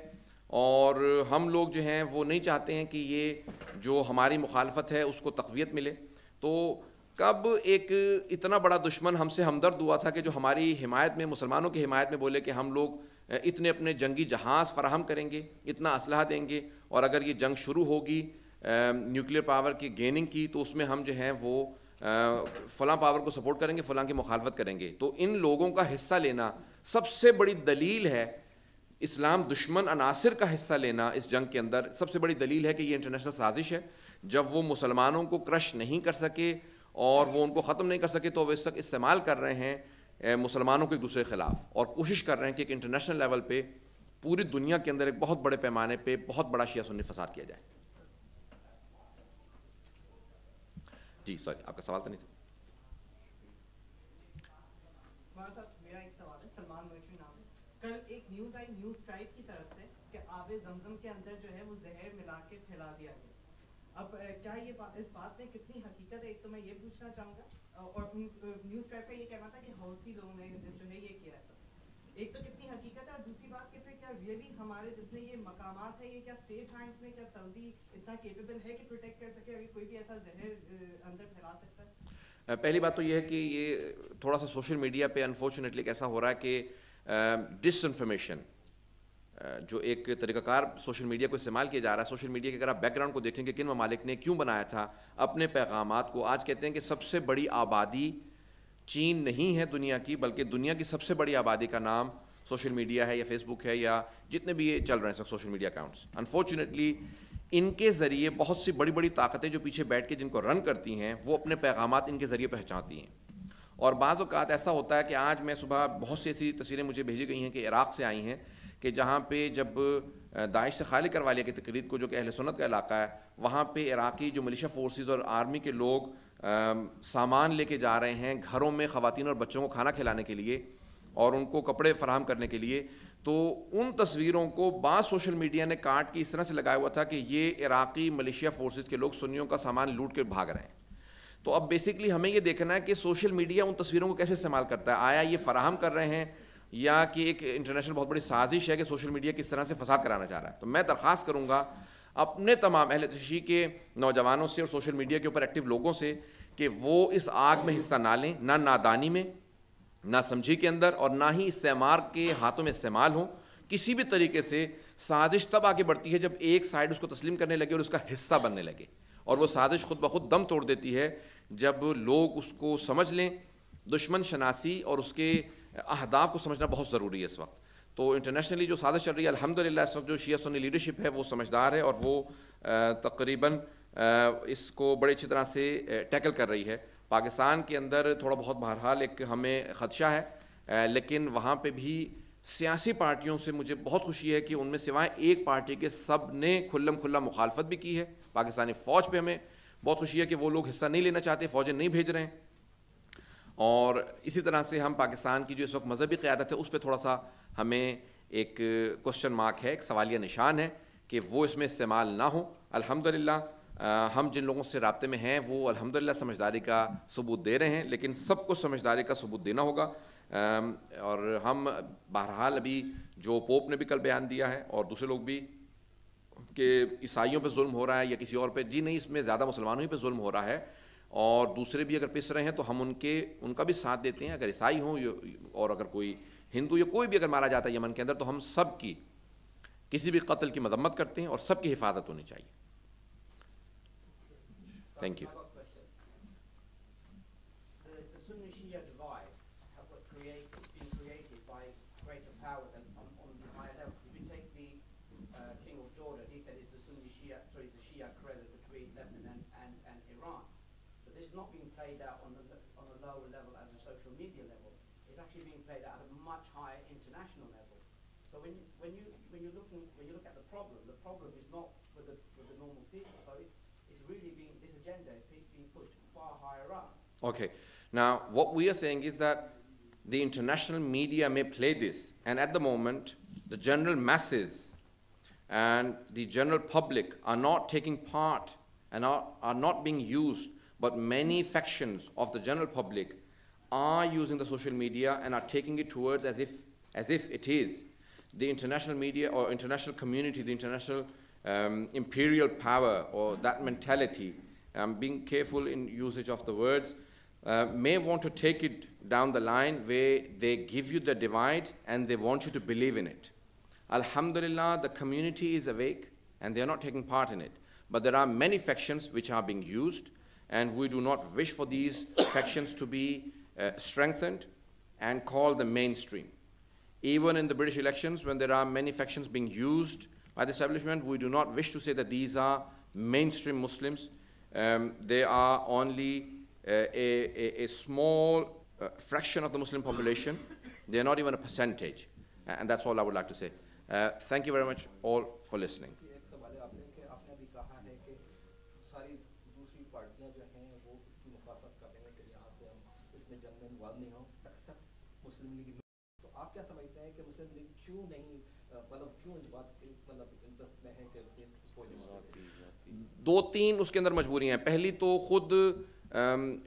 اور ہم لوگ جو ہیں وہ نہیں چاہتے ہیں کہ یہ جو ہماری مخالفت ہے اس کو تقویت ملے. تو کب ایک اتنا بڑا دشمن ہم سے ہمدرد ہوا تھا کہ جو ہماری حمایت میں، مسلمانوں کی حمایت میں بولے کہ ہم لوگ اتنے اپنے جنگی جہاز فراہم کریں گے، اتنا اسلحہ دیں گے، اور اگر یہ جنگ شروع ہوگی نیوکلیر پاور کی گیننگ کی تو اس میں ہم جو ہیں وہ فلاں پاور کو سپورٹ کریں گے، فلاں کی مخالفت کریں گے. تو ان لوگوں کا حصہ لینا سب سے بڑی دلیل ہے، اسلام دشمن عناصر کا حصہ لینا اس جنگ کے اندر سب سے بڑی دلیل ہے کہ یہ انٹرنیشنل سازش ہے. جب وہ مسلمانوں کو کرش نہیں کر سکے اور وہ ان کو ختم نہیں کر سکے تو وہ اس تک استعمال کر رہے ہیں مسلمانوں کو ایک دوسرے کے خلاف، اور کوشش کر رہے ہیں کہ ایک انٹرنیشنل لیول پہ پوری دنیا کے اندر ایک بہت بڑے پیمانے پہ بہت بڑا شیعہ سنی فساد کیا جائے. جی سوری، آپ کا سوال تو نہیں تھا. میرا ایک سوال ہے، سلمان مویشی نام ہے. کل ایک نیوز آئی نیوز ٹرائب کی طرف سے کہ آب زمزم کے اندر جو ہے وہ زہر ملا کے پھیلا دیا گیا. اب کیا یہ اس بات میں کتنی حقیقت ہے، ایک تو میں یہ پوچھنا چاہوں گا. اور نیوز ٹرائب کا یہ کہنا تھا کہ حوثی لوگوں نے جو ہے یہ کیا ہے. ایک تو کتنی حقیقت ہے، اور دوسری بات کہ پھر کیا ریئلی ہمارے جتنے یہ مقامات ہیں یہ کیا سیف ہینڈز میں، کیا سعودی اتنا کیپیبل ہے کہ پروٹیکٹ کر سکے اگر کوئی بھی ایسا زہر اندر پھیلا سکتا ہے؟ پہلی بات تو یہ ہے کہ یہ تھوڑا سا سوشل میڈیا پہ انفارچونیٹلی ایسا ہو رہا ہے کہ ڈس انفارمیشن جو ایک طریقہ کار سوشل میڈیا کو استعمال کیا جا رہا ہے. سوشل میڈیا کے اگر آپ بیک گراؤنڈ کو دیکھیں کہ کن ممالک نے کیوں بنایا تھا اپنے پیغامات کو، آج کہتے ہیں کہ سب سے بڑی آبادی چین نہیں ہے دنیا کی، بلکہ دنیا کی سب سے بڑی آبادی کا نام سوشل میڈیا ہے یا فیس بک ہے یا جتنے بھی یہ چل رہے ہیں سوشل میڈیا اکاؤنٹس. انفارچونیٹلی ان کے ذریعے بہت سی بڑی بڑی طاقتیں جو پیچھے بیٹھ کے جن کو رن کرتی ہیں وہ اپنے پیغامات ان کے ذریعے پہنچاتی ہیں. اور بعض اوقات ایسا ہوتا ہے کہ آج میں صبح بہت سی ایسی تصویریں مجھے بھیجی گئی ہیں کہ عراق سے آئی ہیں کہ جہاں پہ جب داعش سے خالی کروا لیا کہ تقریر کو، جو کہ اہل سنت کا علاقہ ہے، وہاں پہ عراقی جو ملیشیا فورسز اور آرمی کے لوگ سامان لے کے جا رہے ہیں گھروں میں خواتین اور بچوں کو کھانا کھلانے کے لیے اور ان کو کپڑے فراہم کرنے کے لیے. تو ان تصویروں کو بعض سوشل میڈیا نے کاٹ کے اس طرح سے لگایا ہوا تھا کہ یہ عراقی ملیشیا فورسز کے لوگ سنیوں کا سامان لوٹ کے بھاگ رہے ہیں. تو اب بیسکلی ہمیں یہ دیکھنا ہے کہ سوشل میڈیا ان تصویروں کو کیسے استعمال کرتا ہے. آیا یہ فراہم کر رہے ہیں یا کہ ایک انٹرنیشنل بہت بڑی سازش ہے کہ سوشل میڈیا کس طرح سے فساد کرانا چاہ رہا ہے. تو میں درخواست کروں گا اپنے تمام اہل تشیع کے نوجوانوں سے اور سوشل میڈیا کے اوپر ایکٹیو لوگوں سے کہ وہ اس آگ میں حصہ نہ لیں، نہ نادانی میں، نہ سمجھی کے اندر، اور نہ ہی استعمار کے ہاتھوں میں استعمال ہوں. کسی بھی طریقے سے سازش تب آگے بڑھتی ہے جب ایک سائڈ اس کو تسلیم کرنے لگے اور اس کا حصہ بننے لگے، اور وہ سازش خود بخود دم توڑ دیتی ہے جب لوگ اس کو سمجھ لیں. دشمن شناسی اور اس کے اہداف کو سمجھنا بہت ضروری ہے اس وقت. تو انٹرنیشنلی جو سازش چل رہی ہے الحمدللہ اس وقت جو شیعہ سنی لیڈرشپ ہے وہ سمجھدار ہے اور وہ تقریباً اس کو بڑی اچھی طرح سے ٹیکل کر رہی ہے. پاکستان کے اندر تھوڑا بہت بہرحال ایک ہمیں خدشہ ہے، لیکن وہاں پہ بھی سیاسی پارٹیوں سے مجھے بہت خوشی ہے کہ ان میں سوائے ایک پارٹی کے سب نے کھلم کھلا مخالفت بھی کی ہے. پاکستانی فوج پہ ہمیں بہت خوشی ہے کہ وہ لوگ حصہ نہیں لینا چاہتے، فوجیں نہیں بھیج رہے ہیں. اور اسی طرح سے ہم پاکستان کی جو اس وقت مذہبی قیادت ہے اس پہ تھوڑا سا ہمیں ایک کوسچن مارک ہے، ایک سوالیہ نشان ہے کہ وہ اس میں استعمال نہ ہوں. الحمدللہ ہم جن لوگوں سے رابطے میں ہیں وہ الحمدللہ سمجھداری کا ثبوت دے رہے ہیں، لیکن سب کو سمجھداری کا ثبوت دینا ہوگا. اور ہم بہرحال ابھی جو پوپ نے بھی کل بیان دیا ہے اور دوسرے لوگ بھی کہ عیسائیوں پہ ظلم ہو رہا ہے یا کسی اور پہ، جی نہیں، اس میں زیادہ مسلمانوں ہی پہ ظلم ہو رہا ہے اور دوسرے بھی اگر پس رہے ہیں تو ہم ان کا بھی ساتھ دیتے ہیں. اگر عیسائی ہوں اور اگر کوئی ہندو یا کوئی بھی اگر مارا جاتا ہے یمن کے اندر تو ہم سب کی کسی بھی قتل کی مذمت کرتے ہیں اور سب کی حفاظت ہونی چاہیے. Thank you. The Sunni Shia divide was being created by greater powers and on the higher level. If you take the King of Jordan, he said it's the Shia crescent between Lebanon and Iran. So this is not being played out on a lower level as a social media level. It's actually being played out at a much higher international level. So when you look at the problem is not with the normal people. So it's really this agenda is being pushed far higher up. Okay. Now, what we are saying is that the international media may play this, and at the moment, the general masses and the general public are not taking part and are not being used, but many factions of the general public are using the social media and are taking it towards as if it is the international media or international community, the international imperial power or that mentality, I'm being careful in usage of the words, may want to take it down the line where they give you the divide and they want you to believe in it. Alhamdulillah, the community is awake and they are not taking part in it. But there are many factions which are being used, and we do not wish for these factions to be strengthened and called the mainstream. Even in the British elections, when there are many factions being used by the establishment, we do not wish to say that these are mainstream Muslims. They are only a small fraction of the Muslim population. They are not even a percentage. And that's all I would like to say. Thank you very much all for listening. ایک سوال ہے آپ سے کہ آپ نے بھی کہا ہے کہ ساری دوسری پارٹیاں جو ہیں وہ اس کی مخالفت کر رہے ہیں کہ یہاں سے ہم اس میں جنگ میں انوالو نہیں ہوں ایکسپٹ مسلم لیگ. تو آپ کیا سمجھتے ہیں کہ مسلم لیگ کیوں نہیں مطلب کیوں اس بات کے مطلب انٹرسٹ میں ہے کہ دو تین اس کے اندر مجبوریاں ہیں. پہلی تو خود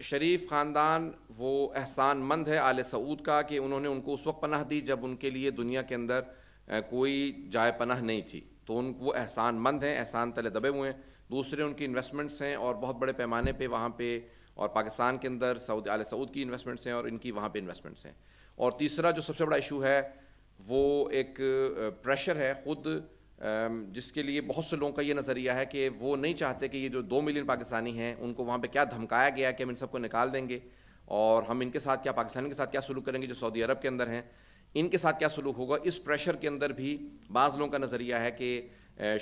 شریف خاندان وہ احسان مند ہے آل سعود کا کہ انہوں نے ان کو اس وقت پناہ دی جب ان کے لیے دنیا کے اندر کوئی جائے پناہ نہیں تھی, تو وہ احسان مند ہیں, احسان تلے دبے ہوئے ہیں. دوسرے ان کی انویسٹمنٹس ہیں اور بہت بڑے پیمانے پہ وہاں پہ, اور پاکستان کے اندر آل سعود کی انویسٹمنٹس ہیں اور ان کی وہاں پہ انویسٹمنٹس ہیں. اور تیسرا جو سب سے بڑا ایشو ہے وہ ایک پریشر ہے خود, جس کے لیے بہت سے لوگوں کا یہ نظریہ ہے کہ وہ نہیں چاہتے کہ یہ جو 2 ملین پاکستانی ہیں ان کو وہاں پہ کیا دھمکایا گیا کہ ہم ان سب کو نکال دیں گے اور ہم ان کے ساتھ کیا پاکستانی کے ساتھ کیا سلوک کریں گے جو سعودی عرب کے اندر ہیں, ان کے ساتھ کیا سلوک ہوگا. اس پریشر کے اندر بھی بعض لوگوں کا نظریہ ہے کہ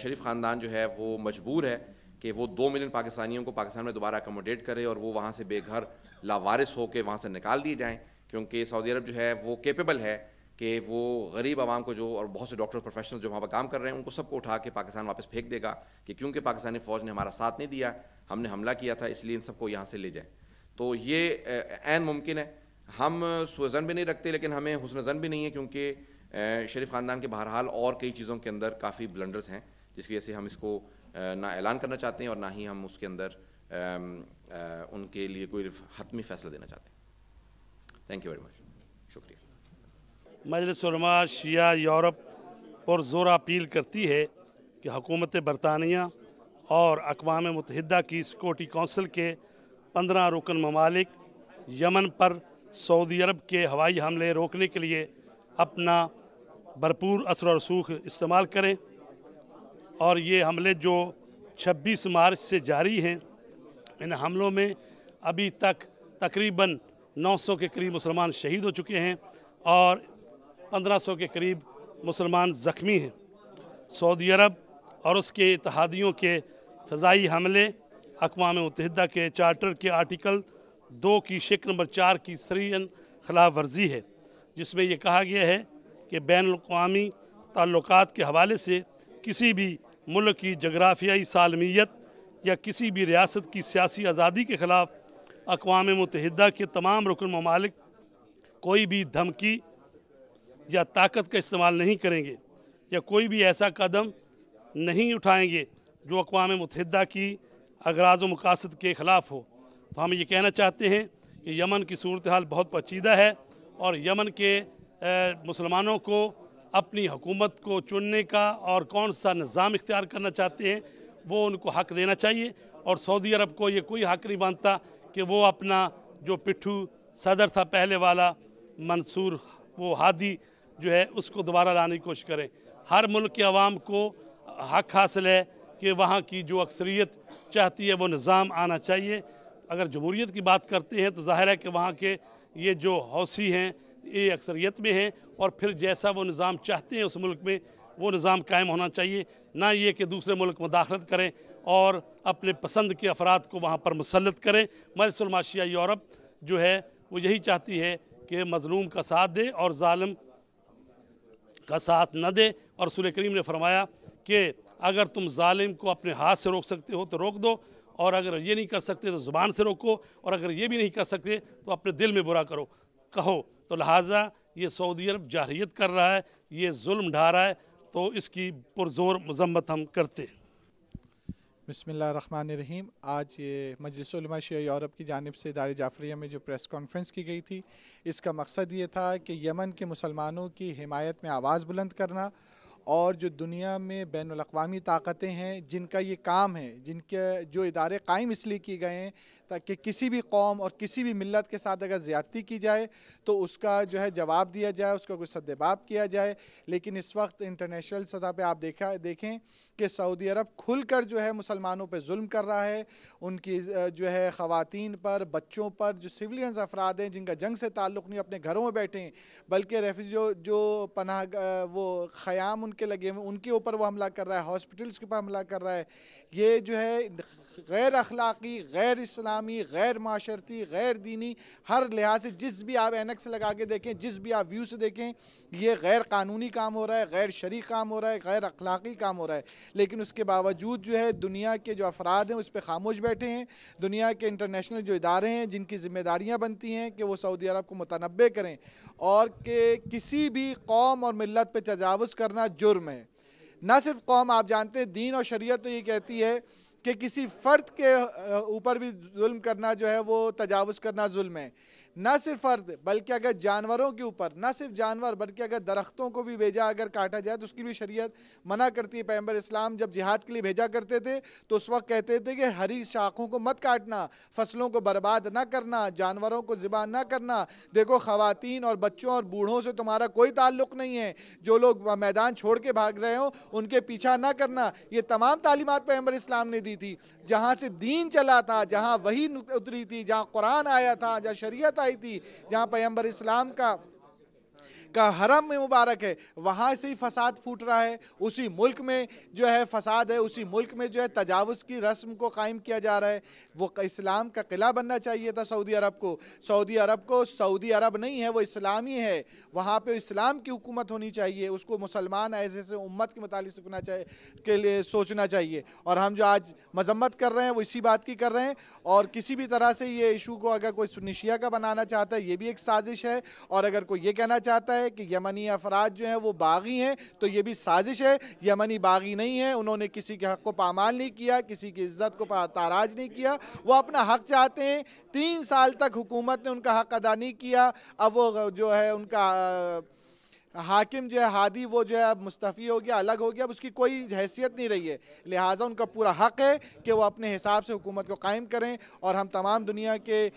شریف خاندان جو ہے وہ مجبور ہے کہ وہ 2 ملین پاکستانیوں کو پاکستان میں دوبارہ اکوموڈیٹ کرے اور وہ وہاں سے بے گھر لاوارث ہو کے وہاں سے نکال دیے جائیں, کیونکہ سعودی عرب جو ہے وہ کیپیبل ہے کہ وہ غریب عوام کو جو اور بہت سے ڈاکٹر پروفیشنل جو وہاں پہ کام کر رہے ہیں ان کو سب کو اٹھا کے پاکستان واپس پھینک دے گا کہ کیونکہ پاکستانی فوج نے ہمارا ساتھ نہیں دیا, ہم نے حملہ کیا تھا, اس لیے ان سب کو یہاں سے لے جائیں. تو یہ عین ممکن ہے. ہم سوء ظن بھی نہیں رکھتے لیکن ہمیں حسن ظن بھی نہیں ہے, کیونکہ شریف خاندان کے بہرحال اور کئی چیزوں کے اندر کافی بلنڈرز ہیں جس کی وجہ سے ہم اس کو نہ اعلان کرنا چاہتے ہیں اور نہ ہی ہم اس کے اندر ان کے لیے کوئی حتمی فیصلہ دینا چاہتے ہیں. Thank you very much. شکریہ. مجلس علماء شیعہ یورپ پرزور اپیل کرتی ہے کہ حکومت برطانیہ اور اقوام متحدہ کی سیکورٹی کونسل کے 15 رکن ممالک یمن پر سعودی عرب کے ہوائی حملے روکنے کے لیے اپنا بھرپور اثر و رسوخ استعمال کریں, اور یہ حملے جو 26 مارچ سے جاری ہیں ان حملوں میں ابھی تک تقریباً 900 کے قریب مسلمان شہید ہو چکے ہیں اور 1500 کے قریب مسلمان زخمی ہیں. سعودی عرب اور اس کے اتحادیوں کے فضائی حملے اقوام متحدہ کے چارٹر کے آرٹیکل 2 کی شق نمبر 4 کی صریحاً خلاف ورزی ہے, جس میں یہ کہا گیا ہے کہ بین الاقوامی تعلقات کے حوالے سے کسی بھی ملک کی جغرافیائی سالمیت یا کسی بھی ریاست کی سیاسی آزادی کے خلاف اقوام متحدہ کے تمام رکن ممالک کوئی بھی دھمکی یا طاقت کا استعمال نہیں کریں گے یا کوئی بھی ایسا قدم نہیں اٹھائیں گے جو اقوام متحدہ کی اغراض و مقاصد کے خلاف ہو. تو ہم یہ کہنا چاہتے ہیں کہ یمن کی صورتحال بہت پیچیدہ ہے اور یمن کے مسلمانوں کو اپنی حکومت کو چننے کا اور کون سا نظام اختیار کرنا چاہتے ہیں وہ ان کو حق دینا چاہیے, اور سعودی عرب کو یہ کوئی حق نہیں مانتا کہ وہ اپنا جو پٹھو صدر تھا پہلے والا منصور وہ ہادی جو ہے اس کو دوبارہ لانے کی کوشش کریں. ہر ملک کے عوام کو حق حاصل ہے کہ وہاں کی جو اکثریت چاہتی ہے وہ نظام آنا چاہیے. اگر جمہوریت کی بات کرتے ہیں تو ظاہر ہے کہ وہاں کے یہ جو حوثی ہیں یہ اکثریت میں ہیں, اور پھر جیسا وہ نظام چاہتے ہیں اس ملک میں وہ نظام قائم ہونا چاہیے, نہ یہ کہ دوسرے ملک مداخلت کریں اور اپنے پسند کے افراد کو وہاں پر مسلط کریں. مجلس علماء شیعہ یورپ جو ہے وہ یہی چاہتی ہے کہ مظلوم کا ساتھ دے اور ظالم کا ساتھ نہ دے, اور رسول کریم نے فرمایا کہ اگر تم ظالم کو اپنے ہاتھ سے روک سکتے ہو تو روک دو, اور اگر یہ نہیں کر سکتے تو زبان سے روکو, اور اگر یہ بھی نہیں کر سکتے تو اپنے دل میں برا کہو. تو لہٰذا یہ سعودی عرب جارحیت کر رہا ہے, یہ ظلم ڈھا رہا ہے, تو اس کی پرزور مذمت ہم کرتے ہیں. بسم اللہ الرحمن الرحیم. آج یہ مجلس علماء شیعہ یورپ کی جانب سے دار جعفریہ میں جو پریس کانفرنس کی گئی تھی, اس کا مقصد یہ تھا کہ یمن کے مسلمانوں کی حمایت میں آواز بلند کرنا اور جو دنیا میں بین الاقوامی طاقتیں ہیں جن کا یہ کام ہے، جن کے جو ادارے قائم اس لیے کیے گئے ہیں تاکہ کسی بھی قوم اور کسی بھی ملت کے ساتھ اگر زیادتی کی جائے تو اس کا جو ہے جواب دیا جائے، اس کا کوئی سدباب کیا جائے. لیکن اس وقت انٹرنیشنل سطح پہ آپ دیکھیں کہ سعودی عرب کھل کر جو ہے مسلمانوں پہ ظلم کر رہا ہے، ان کی جو ہے خواتین پر، بچوں پر، جو سویلینز افراد ہیں جن کا جنگ سے تعلق نہیں، اپنے گھروں میں بیٹھے ہیں، بلکہ ریفیوجی جو پناہ وہ خیام ان کے لگے ہوئے ان کے اوپر وہ حملہ کر رہا ہے، ہاسپٹلس کے اوپر حملہ کر رہا ہے. یہ جو ہے غیر اخلاقی، غیر اسلامی، غیر معاشرتی، غیر دینی، ہر لحاظ سے جس بھی آپ اینک سے لگا کے دیکھیں، جس بھی آپ ویو سے دیکھیں، یہ غیر قانونی کام ہو رہا ہے، غیر شرعی کام ہو رہا ہے، غیر اخلاقی کام ہو رہا ہے. لیکن اس کے باوجود جو ہے دنیا کے جو افراد ہیں اس پہ خاموش بیٹھے ہیں. دنیا کے انٹرنیشنل جو ادارے ہیں جن کی ذمہ داریاں بنتی ہیں کہ وہ سعودی عرب کو متنبع کریں اور کہ کسی بھی قوم اور ملت پہ تجاوز کرنا جرم ہے. نہ صرف قوم، آپ جانتے ہیں دین اور شریعت تو یہ کہتی ہے کہ کسی فرد کے اوپر بھی ظلم کرنا جو ہے وہ تجاوز کرنا ظلم ہے. نہ صرف فرد بلکہ اگر جانوروں کے اوپر، نہ صرف جانور بلکہ اگر درختوں کو بھی بھیجا اگر کاٹا جائے تو اس کی بھی شریعت منع کرتی ہے. پیغمبر اسلام جب جہاد کے لیے بھیجا کرتے تھے تو اس وقت کہتے تھے کہ ہری شاخوں کو مت کاٹنا، فصلوں کو برباد نہ کرنا، جانوروں کو ذبح نہ کرنا. دیکھو خواتین اور بچوں اور بوڑھوں سے تمہارا کوئی تعلق نہیں ہے، جو لوگ میدان چھوڑ کے بھاگ رہے ہوں ان کے پیچھا نہ کرنا. یہ تمام تعلیمات پیغمبر اسلام نے دی تھی. جہاں سے دین چلا تھا، جہاں وحی اتری تھی، جہاں قرآن آیا تھا، جہاں شریعت آئی تھی، جہاں پیغمبر اسلام کا حرم میں مبارک ہے، وہاں سے ہی فساد پھوٹ رہا ہے. اسی ملک میں جو ہے فساد ہے، اسی ملک میں جو ہے تجاوز کی رسم کو قائم کیا جا رہا ہے. وہ اسلام کا قلعہ بننا چاہیے تھا سعودی عرب کو. سعودی عرب نہیں ہے، وہ اسلامی ہے. وہاں پہ اسلام کی حکومت ہونی چاہیے. اس کو مسلمان ایسے امت کے متعلق کے لیے سوچنا چاہیے. اور ہم جو آج مذمت کر رہے ہیں وہ اسی بات کی کر رہے ہیں. اور کسی بھی طرح سے یہ ایشو کو اگر کوئی سنی شیعہ کا بنانا چاہتا ہے یہ بھی ایک سازش ہے. اور اگر کوئی یہ کہنا چاہتا ہے کہ یمنی افراد جو ہیں وہ باغی ہیں تو یہ بھی سازش ہے. یمنی باغی نہیں ہیں، انہوں نے کسی کے حق کو پامال نہیں کیا، کسی کی عزت کو تاراج نہیں کیا. وہ اپنا حق چاہتے ہیں. 3 سال تک حکومت نے ان کا حق ادا نہیں کیا. اب وہ جو ہے ان کا حاکم جو ہے ہادی وہ جو ہے اب مستعفی ہو گیا، الگ ہو گیا، اب اس کی کوئی حیثیت نہیں رہی ہے. لہٰذا ان کا پورا حق ہے کہ وہ اپنے حساب سے حکومت کو قائم کریں. اور ہم تمام دنیا کے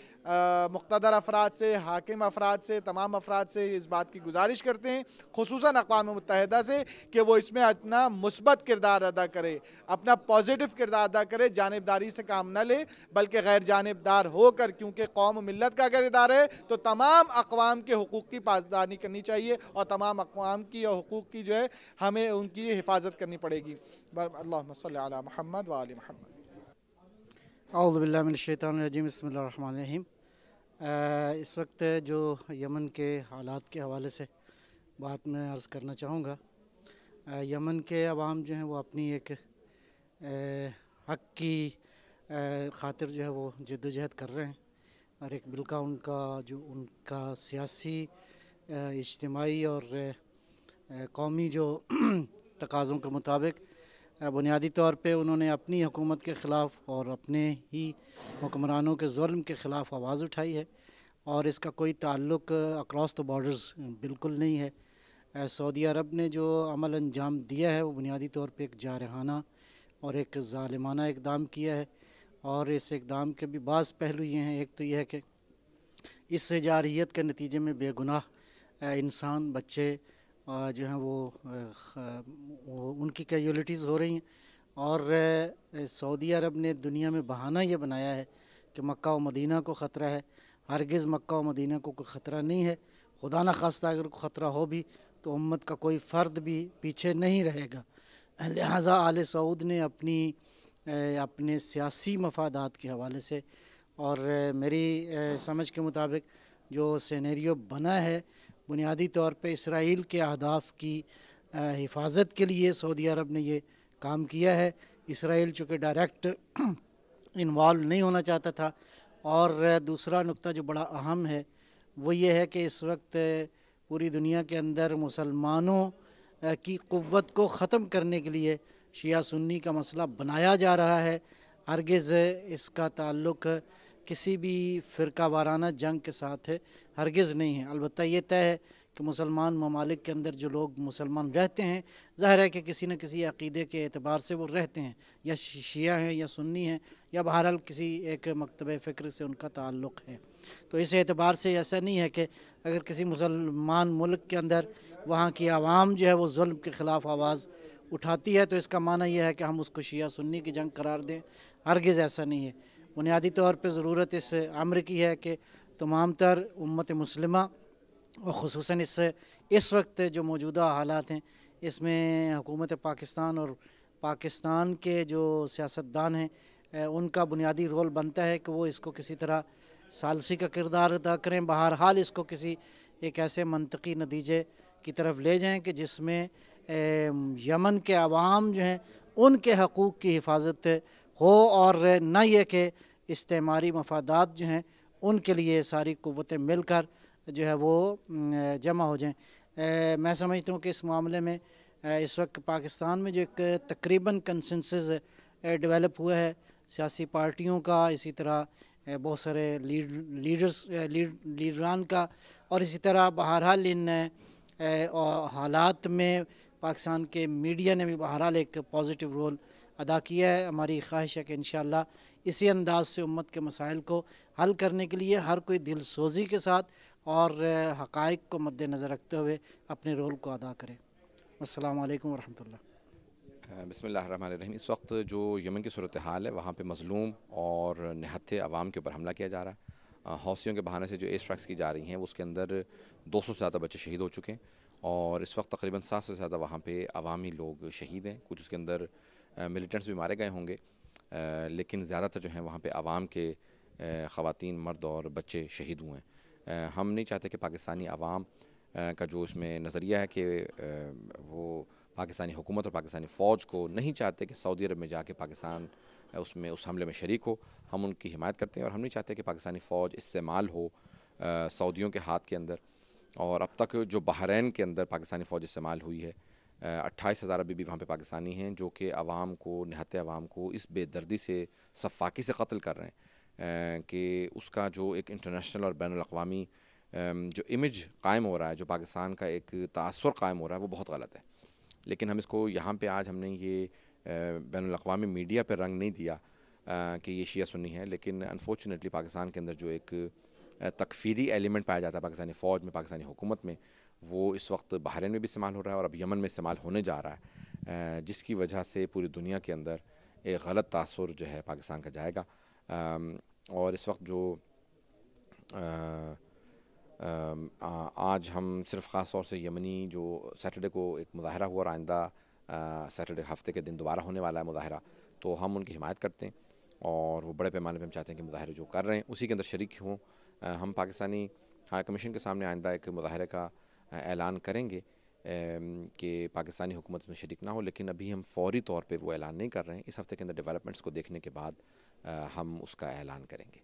مقتدر افراد سے، حاکم افراد سے، تمام افراد سے اس بات کی گزارش کرتے ہیں، خصوصاً اقوام متحدہ سے، کہ وہ اس میں اپنا مثبت کردار ادا کرے، اپنا پازیٹو کردار ادا کرے. جانبداری سے کام نہ لے بلکہ غیر جانبدار ہو کر، کیونکہ قوم و ملت کا اگر ادارہ ہے تو تمام اقوام کے حقوق کی پاسداری کرنی چاہیے اور تمام اقوام کی اور حقوق کی جو ہے ہمیں ان کی حفاظت کرنی پڑے گی. اللہم صلی علی محمد و آل محمد. اعوذ باللہ من الشیطان الرجیم. بسم اللہ الرحمن الرحیم. اس وقت جو یمن کے حالات کے حوالے سے بات میں عرض کرنا چاہوں گا. یمن کے عوام جو ہیں وہ اپنی ایک حق کی خاطر جو ہے وہ جد و جہد کر رہے ہیں. اور ایک ملکہ ان کا سیاسی، اجتماعی اور قومی جو تقاضوں کے مطابق بنیادی طور پہ انہوں نے اپنی حکومت کے خلاف اور اپنے ہی حکمرانوں کے ظلم کے خلاف آواز اٹھائی ہے. اور اس کا کوئی تعلق اکراس دا بارڈرز بالکل نہیں ہے. سعودی عرب نے جو عمل انجام دیا ہے وہ بنیادی طور پہ ایک جارحانہ اور ایک ظالمانہ اقدام کیا ہے. اور اس اقدام کے بھی بعض پہلو یہ ہیں. ایک تو یہ ہے کہ اس جارحیت کے نتیجے میں بے گناہ انسان، بچے جو ہیں وہ ان کی کیجولیٹیز ہو رہی ہیں. اور سعودی عرب نے دنیا میں بہانہ یہ بنایا ہے کہ مکہ و مدینہ کو خطرہ ہے. ہرگز مکہ و مدینہ کو کوئی خطرہ نہیں ہے. خدا نہ خواستہ اگر کوئی خطرہ ہو بھی تو امت کا کوئی فرد بھی پیچھے نہیں رہے گا. لہٰذا آل سعود نے اپنے سیاسی مفادات کے حوالے سے اور میری سمجھ کے مطابق جو سینیریو بنا ہے بنیادی طور پہ اسرائیل کے اہداف کی حفاظت کے لیے سعودی عرب نے یہ کام کیا ہے. اسرائیل چونکہ ڈائریکٹ انوالو نہیں ہونا چاہتا تھا. اور دوسرا نقطہ جو بڑا اہم ہے وہ یہ ہے کہ اس وقت پوری دنیا کے اندر مسلمانوں کی قوت کو ختم کرنے کے لیے شیعہ سنی کا مسئلہ بنایا جا رہا ہے. ہرگز اس کا تعلق کسی بھی فرقہ وارانہ جنگ کے ساتھ ہرگز نہیں ہے. البتہ یہ طے ہے کہ مسلمان ممالک کے اندر جو لوگ مسلمان رہتے ہیں ظاہر ہے کہ کسی نہ کسی عقیدے کے اعتبار سے وہ رہتے ہیں، یا شیعہ ہیں یا سنی ہیں یا بہرحال کسی ایک مکتب فکر سے ان کا تعلق ہے۔ تو اس اعتبار سے ایسا نہیں ہے کہ اگر کسی مسلمان ملک کے اندر وہاں کی عوام جو ہے وہ ظلم کے خلاف آواز اٹھاتی ہے تو اس کا معنی یہ ہے کہ ہم اس کو شیعہ سنی کی جنگ قرار دیں، ہرگز ایسا نہیں ہے۔ بنیادی طور پہ ضرورت اس امر کی ہے کہ تمام تر امت مسلمہ اور خصوصاً اس وقت جو موجودہ حالات ہیں اس میں حکومت پاکستان اور پاکستان کے جو سیاستدان ہیں ان کا بنیادی رول بنتا ہے کہ وہ اس کو کسی طرح ثالثی کا کردار ادا کریں، بہرحال اس کو کسی ایک ایسے منطقی نتیجے کی طرف لے جائیں کہ جس میں یمن کے عوام جو ہیں ان کے حقوق کی حفاظت ہو، اور نہ یہ کہ استعماری مفادات جو ہیں ان کے لیے ساری قوتیں مل کر جو ہے وہ جمع ہو جائیں۔ میں سمجھتا ہوں کہ اس معاملے میں اس وقت پاکستان میں جو ایک تقریباً کنسنسس ڈیولپ ہوا ہے سیاسی پارٹیوں کا، اسی طرح بہت سارے لیڈران کا، اور اسی طرح بہرحال ان حالات میں پاکستان کے میڈیا نے بھی بہرحال ایک پازیٹیو رول ادا کیا ہے۔ ہماری خواہش ہے کہ انشاءاللہ اسی انداز سے امت کے مسائل کو حل کرنے کے لیے ہر کوئی دل سوزی کے ساتھ اور حقائق کو مد نظر رکھتے ہوئے اپنے رول کو ادا کرے۔ السلام علیکم ورحمۃ اللہ۔ بسم اللہ الرحمن الرحیم۔ اس وقت جو یمن کی صورتحال ہے وہاں پہ مظلوم اور نہتے عوام کے اوپر حملہ کیا جا رہا ہے۔ حوثیوں کے بہانے سے جو ایئر اسٹرائکس کی جا رہی ہیں اس کے اندر 200 سے زیادہ بچے شہید ہو چکے ہیں، اور اس وقت تقریباً 7 سے زیادہ وہاں پہ عوامی لوگ شہید ہیں۔ کچھ اس کے اندر ملیٹنٹس بھی مارے گئے ہوں گے، لیکن زیادہ تر جو ہیں وہاں پہ عوام کے خواتین، مرد اور بچے شہید ہوئے ہیں۔ ہم نہیں چاہتے کہ پاکستانی عوام کا جو اس میں نظریہ ہے کہ وہ پاکستانی حکومت اور پاکستانی فوج کو نہیں چاہتے کہ سعودی عرب میں جا کے پاکستان اس حملے میں شریک ہو۔ ہم ان کی حمایت کرتے ہیں اور ہم نہیں چاہتے کہ پاکستانی فوج استعمال ہو سعودیوں کے ہاتھ کے اندر۔ اور اب تک جو بحرین کے اندر پاکستانی فوج استعمال ہوئی ہے، 28,000 ابھی بھی وہاں پہ پاکستانی ہیں جو کہ عوام کو، نہتے عوام کو اس بے دردی سے، سفاکی سے قتل کر رہے ہیں کہ اس کا جو ایک انٹرنیشنل اور بین الاقوامی جو امیج قائم ہو رہا ہے، جو پاکستان کا ایک تاثر قائم ہو رہا ہے، وہ بہت غلط ہے۔ لیکن ہم اس کو یہاں پہ آج ہم نے یہ بین الاقوامی میڈیا پہ رنگ نہیں دیا کہ یہ شیعہ سنی ہے، لیکن انفارچونیٹلی پاکستان کے اندر جو ایک تکفیری ایلیمنٹ پایا جاتا ہے پاکستانی فوج میں، پاکستانی حکومت میں، وہ اس وقت بحرین میں بھی استعمال ہو رہا ہے اور اب یمن میں استعمال ہونے جا رہا ہے، جس کی وجہ سے پوری دنیا کے اندر ایک غلط تاثر جو ہے پاکستان کا جائے گا۔ اور اس وقت جو آج ہم صرف خاص طور سے یمنی جو سیٹرڈے کو ایک مظاہرہ ہوا اور آئندہ سیٹرڈے ہفتے کے دن دوبارہ ہونے والا ہے مظاہرہ، تو ہم ان کی حمایت کرتے ہیں اور وہ بڑے پیمانے پہ ہم چاہتے ہیں کہ مظاہرے جو کر رہے ہیں اسی کے اندر شریک ہوں۔ ہم پاکستانی ہائی کمیشن کے سامنے آئندہ ایک مظاہرے کا اعلان کریں گے کہ پاکستانی حکومت اس میں شریک نہ ہو، لیکن ابھی ہم فوری طور پہ وہ اعلان نہیں کر رہے ہیں۔ اس ہفتے کے اندر ڈیولپمنٹس کو دیکھنے کے بعد ہم اس کا اعلان کریں گے۔